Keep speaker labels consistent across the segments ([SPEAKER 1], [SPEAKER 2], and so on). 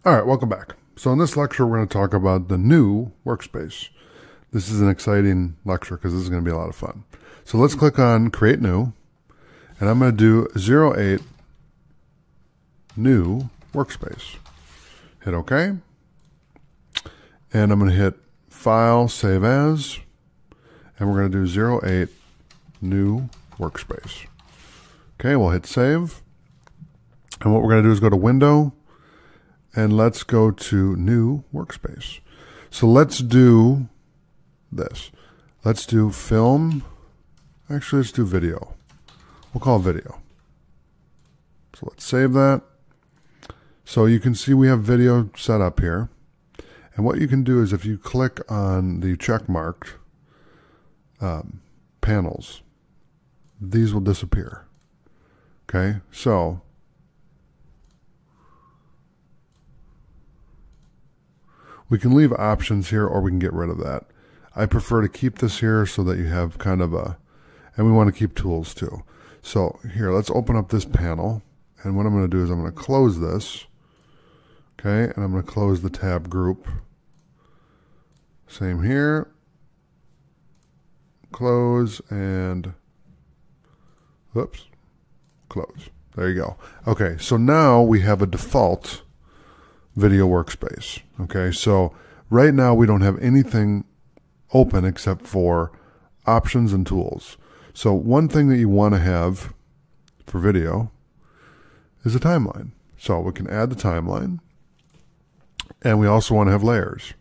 [SPEAKER 1] All right, welcome back. So in this lecture, we're going to talk about the new workspace. This is an exciting lecture because this is going to be a lot of fun. So let's click on Create New, and I'm going to do 08 New Workspace. Hit OK, and I'm going to hit File, Save As, and we're going to do 08 New Workspace. Okay, we'll hit Save, and what we're going to do is go to Window, and let's go to New Workspace. So let's do this. Let's do Film. Actually, let's do Video. We'll call it Video. So let's save that. So you can see we have video set up here. And what you can do is if you click on the check-marked panels, these will disappear. Okay, so we can leave options here or we can get rid of that. I prefer to keep this here so that you have kind of a, and we want to keep tools too. So here, let's open up this panel. And what I'm going to do is I'm going to close this. Okay, and I'm going to close the tab group. Same here. Close and, whoops, close. There you go. Okay, so now we have a default video workspace. Okay, so right now we don't have anything open except for options and tools. So one thing that you want to have for video is a timeline. So we can add the timeline, and we also want to have layers.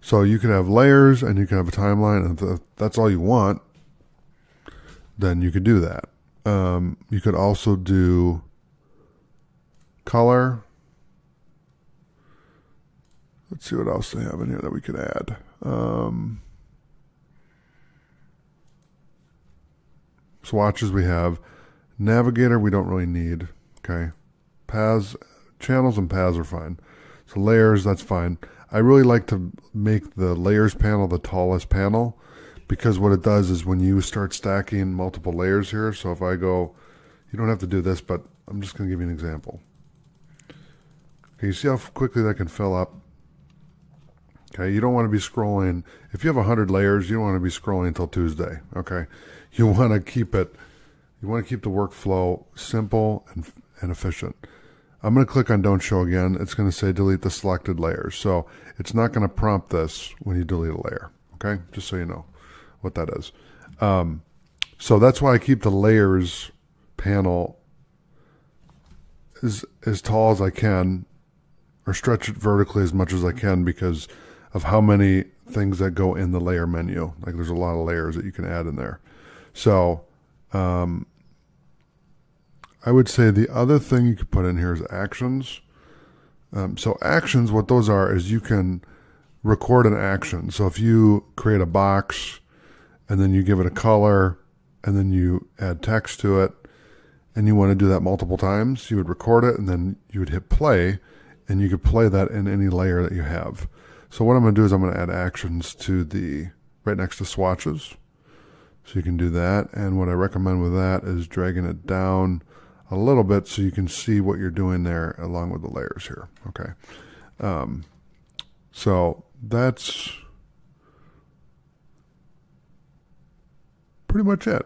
[SPEAKER 1] So you can have layers and you can have a timeline, and if that's all you want, then you could do that. You could also do color. Let's see what else they have in here that we could add. Swatches we have. Navigator we don't really need. Okay. Paths, channels and paths are fine. So layers, that's fine. I really like to make the layers panel the tallest panel because what it does is when you start stacking multiple layers here, so if I go, you don't have to do this, but I'm just going to give you an example. Okay, you see how quickly that can fill up? Okay, you don't want to be scrolling. If you have 100 layers, you don't want to be scrolling until Tuesday. Okay, you want to keep it. You want to keep the workflow simple and efficient. I'm going to click on Don't Show again. It's going to say delete the selected layers. So it's not going to prompt this when you delete a layer. Okay, just so you know what that is. So that's why I keep the layers panel as tall as I can, or stretch it vertically as much as I can because of how many things that go in the layer menu. Like there's a lot of layers that you can add in there. So I would say the other thing you could put in here is actions. So actions, what those are is you can record an action. So if you create a box and then you give it a color and then you add text to it and you want to do that multiple times, you would record it and then you would hit play and you could play that in any layer that you have. So what I'm going to do is I'm going to add actions to the right next to swatches. So you can do that. And what I recommend with that is dragging it down a little bit so you can see what you're doing there along with the layers here. Okay. So that's pretty much it.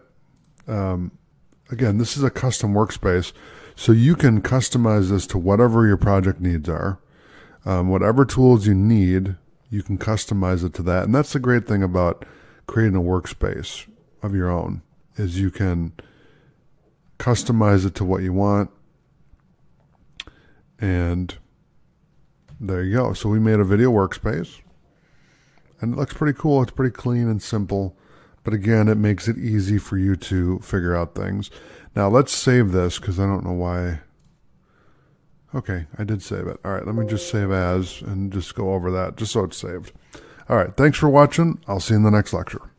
[SPEAKER 1] Again, this is a custom workspace, so you can customize this to whatever your project needs are. Whatever tools you need, you can customize it to that. And that's the great thing about creating a workspace of your own, is you can customize it to what you want. And there you go. So we made a video workspace. And it looks pretty cool. It's pretty clean and simple. But again, it makes it easy for you to figure out things. Now let's save this because I don't know why. Okay, I did save it. All right, let me just save as and just go over that just so it's saved. All right, thanks for watching. I'll see you in the next lecture.